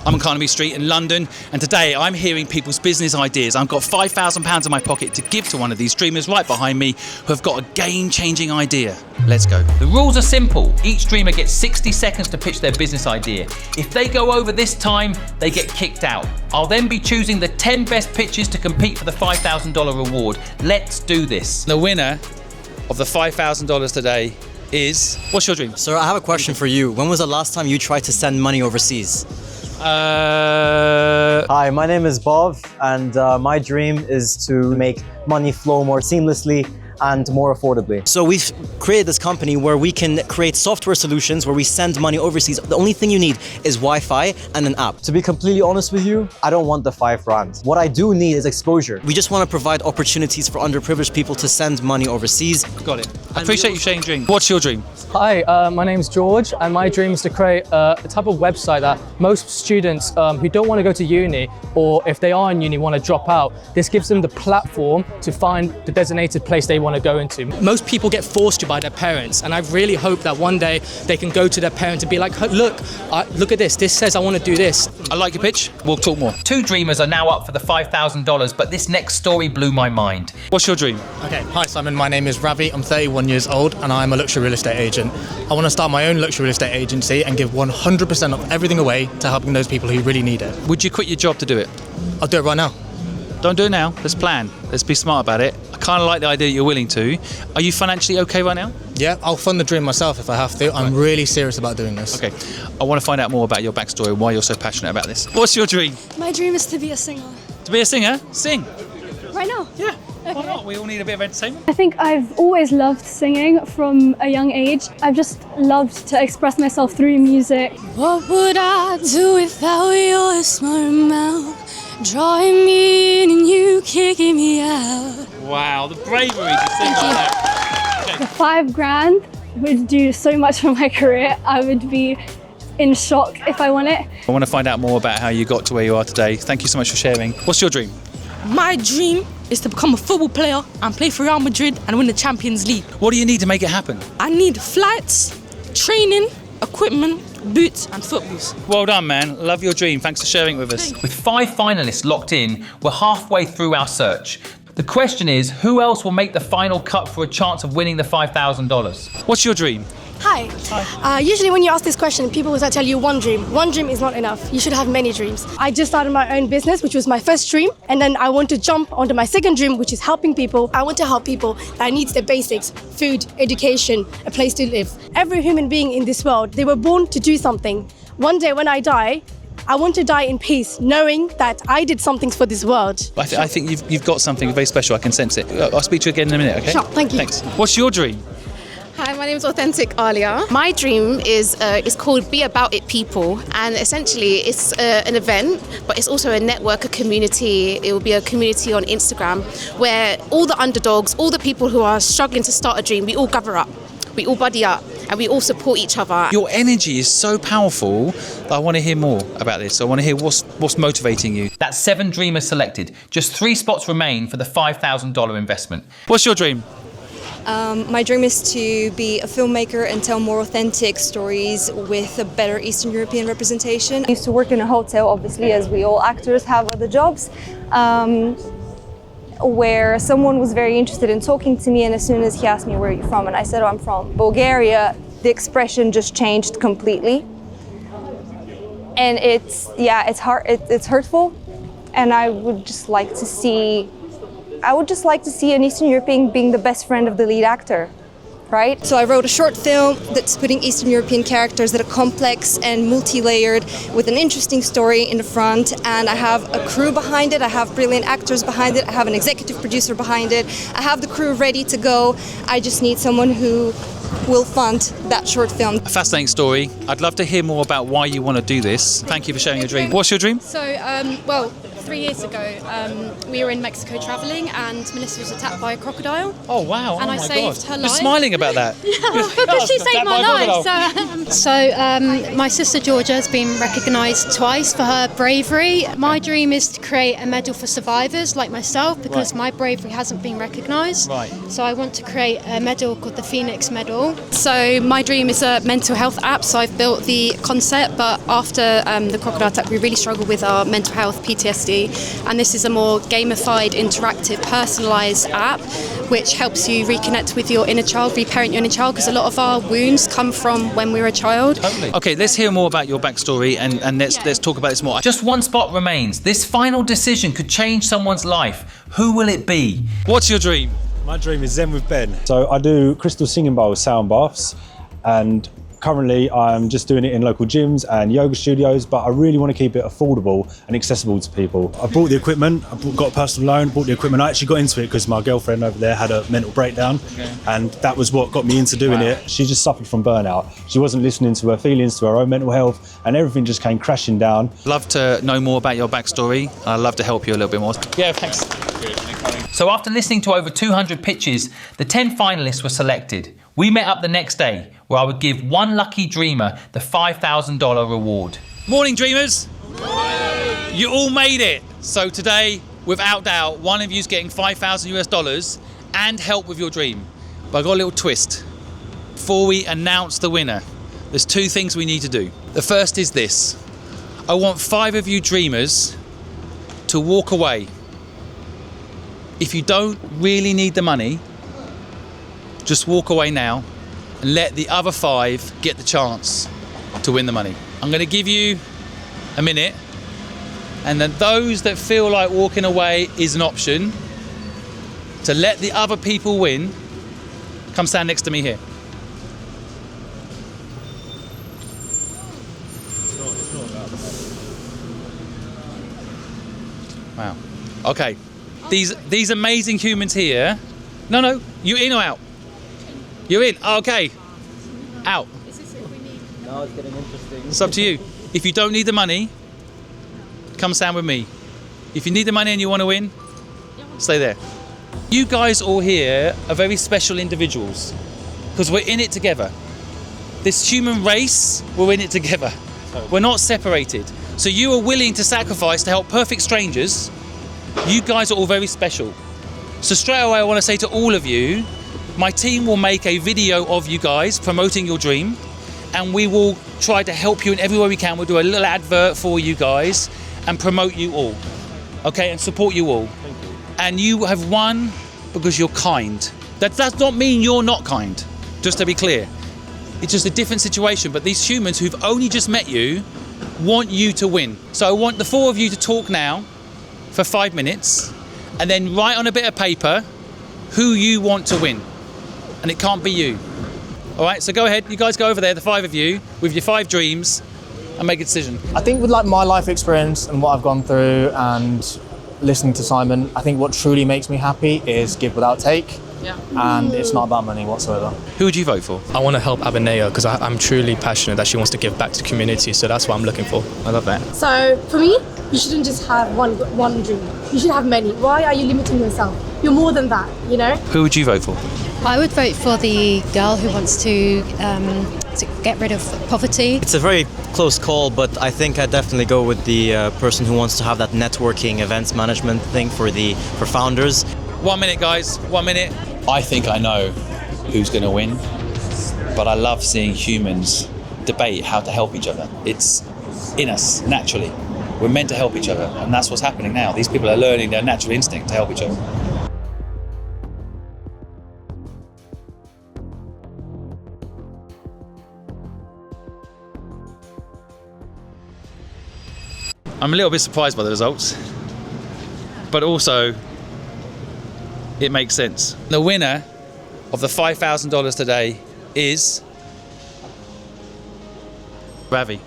I'm on Carnaby Street in London, and today I'm hearing people's business ideas. I've got £5,000 in my pocket to give to one of these dreamers right behind me who have got a game-changing idea. Let's go. The rules are simple. Each dreamer gets 60 seconds to pitch their business idea. If they go over this time, they get kicked out. I'll then be choosing the 10 best pitches to compete for the $5,000 reward. Let's do this. The winner of the $5,000 today is... What's your dream? Sir, I have a question for you. When was the last time you tried to send money overseas? Hi, my name is Bav, and my dream is to make money flow more seamlessly and more affordably. So we've created this company where we can create software solutions where we send money overseas. The only thing you need is Wi-Fi and an app. To be completely honest with you, I don't want the $5,000. What I do need is exposure. We just want to provide opportunities for underprivileged people to send money overseas. Got it. I appreciate you sharing your dream. What's your dream? Hi, my name's George, and my dream is to create a type of website that most students who don't want to go to uni, or if they are in uni want to drop out, this gives them the platform to find the designated place they want to go into. Most people get forced to by their parents, and I really hope that one day they can go to their parents and be like, look at this says I want to do this. I like your pitch. We'll talk more. 2 dreamers are now up for the $5,000, but this next story blew my mind. What's your dream? Okay, hi Simon, my name is Ravi, I'm 31 years old and I'm a luxury real estate agent. I want to start my own luxury real estate agency and give 100% of everything away to helping those people who really need it. Would you quit your job to do it? I'll do it right now. Don't do it now. Let's plan. Let's be smart about it. I kind of like the idea that you're willing to. Are you financially okay right now? Yeah, I'll fund the dream myself if I have to. I'm really serious about doing this. Okay. I want to find out more about your backstory and why you're so passionate about this. What's your dream? My dream is to be a singer. To be a singer? Sing. Right now? Yeah. Why not? We all need a bit of entertainment. I think I've always loved singing from a young age. I've just loved to express myself through music. What would I do without your smart mouth? Drawing me in and you kicking me out. Wow, the bravery to sing like that. Okay. The $5,000 would do so much for my career. I would be in shock if I won it. I want to find out more about how you got to where you are today. Thank you so much for sharing. What's your dream? My dream is to become a football player and play for Real Madrid and win the Champions League. What do you need to make it happen? I need flights, training, equipment, boots and footballs. Well done, man. Love your dream. Thanks for sharing it with us. With 5 finalists locked in, we're halfway through our search. The question is, who else will make the final cut for a chance of winning the $5,000? What's your dream? Hi. Usually when you ask this question, people will tell you one dream. One dream is not enough. You should have many dreams. I just started my own business, which was my first dream. And then I want to jump onto my second dream, which is helping people. I want to help people that need the basics: food, education, a place to live. Every human being in this world, they were born to do something. One day when I die, I want to die in peace, knowing that I did something for this world. I think you've got something very special. I can sense it. I'll speak to you again in a minute, okay? Sure, thank you. Thanks. What's your dream? Hi, my name is authenticaliyah. My dream is called Be About It People, and essentially it's an event, but it's also a network, a community. It will be a community on Instagram where all the underdogs, all the people who are struggling to start a dream, we all gather up, we all buddy up, and we all support each other. Your energy is so powerful that I want to hear more about this. I want to hear what's motivating you. That's 7 dreamers selected. Just 3 spots remain for the $5,000 investment. What's your dream? My dream is to be a filmmaker and tell more authentic stories with a better Eastern European representation. I used to work in a hotel, obviously, as we all actors have other jobs, where someone was very interested in talking to me, and as soon as he asked me, where are you from? And I said, oh, I'm from Bulgaria, the expression just changed completely. And it's hurtful, and I would just like to see an Eastern European being the best friend of the lead actor, right? So I wrote a short film that's putting Eastern European characters that are complex and multi-layered with an interesting story in the front, and I have a crew behind it, I have brilliant actors behind it, I have an executive producer behind it, I have the crew ready to go. I just need someone who will fund that short film. A fascinating story. I'd love to hear more about why you want to do this. Thank you for sharing your dream. What's your dream? So, 3 years ago, we were in Mexico travelling, and Melissa was attacked by a crocodile. Oh wow! And oh I my saved God. her You're life. smiling about that. Because she saved my life. So my sister Georgia has been recognised twice for her bravery. My dream is to create a medal for survivors like myself, because my bravery hasn't been recognised. Right. So I want to create a medal called the Phoenix Medal. So my dream is a mental health app. So I've built the concept, but after the crocodile attack, we really struggled with our mental health PTSD, and this is a more gamified, interactive, personalised app which helps you reconnect with your inner child, reparent your inner child, because a lot of our wounds come from when we were a child. Totally. Okay, let's hear more about your backstory and let's talk about this more. Just one spot remains. This final decision could change someone's life. Who will it be? What's your dream? My dream is Zen with Ben. So I do crystal singing bowl sound baths, and currently I'm just doing it in local gyms and yoga studios, but I really want to keep it affordable and accessible to people. I bought the equipment, got a personal loan, bought the equipment. I actually got into it because my girlfriend over there had a mental breakdown, and that was what got me into doing it. She just suffered from burnout. She wasn't listening to her feelings, to her own mental health, and everything just came crashing down. Love to know more about your backstory. I'd love to help you a little bit more. Yeah, thanks. So after listening to over 200 pitches, the 10 finalists were selected. We met up the next day, where I would give one lucky dreamer the $5,000 reward. Morning, dreamers. You all made it. So today, without doubt, one of you's getting $5,000 and help with your dream. But I got a little twist. Before we announce the winner, there's two things we need to do. The first is this. I want 5 of you dreamers to walk away. If you don't really need the money, just walk away now and let the other 5 get the chance to win the money. I'm going to give you a minute, and then those that feel like walking away is an option, to let the other people win, come stand next to me here. Wow. Okay. These amazing humans here. No, you in or out? You're in. Okay. Out. Now it's getting interesting. It's up to you. If you don't need the money, come stand with me. If you need the money and you want to win, stay there. You guys all here are very special individuals because we're in it together. This human race, we're in it together. We're not separated. So you are willing to sacrifice to help perfect strangers. You guys are all very special. So straight away I want to say to all of you, my team will make a video of you guys promoting your dream, and we will try to help you in every way we can. We'll do a little advert for you guys and promote you all, okay, and support you all. Thank you. And you have won because you're kind. That does not mean you're not kind, just to be clear. It's just a different situation, but these humans who've only just met you want you to win. So I want the 4 of you to talk now for 5 minutes, and then write on a bit of paper who you want to win. And it can't be you. All right, so go ahead, you guys go over there, the 5 of you, with your 5 dreams, and make a decision. I think with like my life experience and what I've gone through and listening to Simon, I think what truly makes me happy is give without take. Yeah. And it's not about money whatsoever. Who would you vote for? I want to help Abinaya because I'm truly passionate that she wants to give back to the community, so that's what I'm looking for. I love that. So for me, you shouldn't just have one dream. You should have many. Why are you limiting yourself? You're more than that, you know? Who would you vote for? I would vote for the girl who wants to get rid of poverty. It's a very close call, but I think I'd definitely go with the person who wants to have that networking events management thing for founders. 1 minute, guys, 1 minute. I think I know who's going to win, but I love seeing humans debate how to help each other. It's in us, naturally. We're meant to help each other, and that's what's happening now. These people are learning their natural instinct to help each other. I'm a little bit surprised by the results, but also it makes sense. The winner of the $5,000 today is Ravi.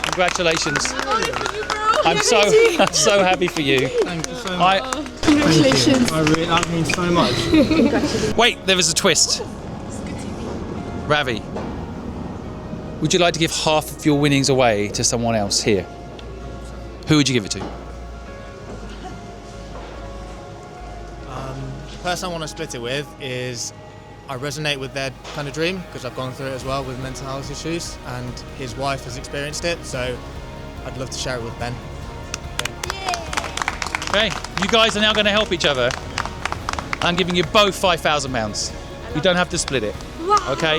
Congratulations. I'm so happy for you. Thank you so much. Congratulations. That means so much. Wait, there was a twist. Ravi, would you like to give half of your winnings away to someone else here? who would you give it to? The person I want to split it with is, I resonate with their kind of dream because I've gone through it as well with mental health issues, and his wife has experienced it, so I'd love to share it with Ben. Okay, you guys are now going to help each other. I'm giving you both £5,000. You don't have to split it, okay?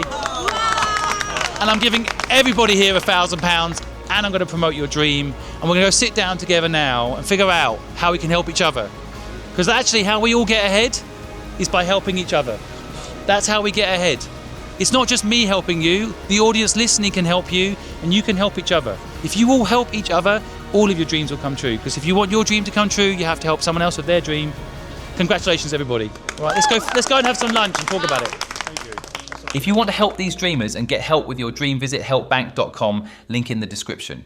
And I'm giving everybody here £1,000, and I'm going to promote your dream, and we're going to go sit down together now and figure out how we can help each other. Because actually how we all get ahead is by helping each other. That's how we get ahead. It's not just me helping you, the audience listening can help you, and you can help each other. If you all help each other, all of your dreams will come true. Because if you want your dream to come true, you have to help someone else with their dream. Congratulations, everybody. All right, let's go and have some lunch and talk about it. If you want to help these dreamers and get help with your dream, visit helpbank.com, link in the description.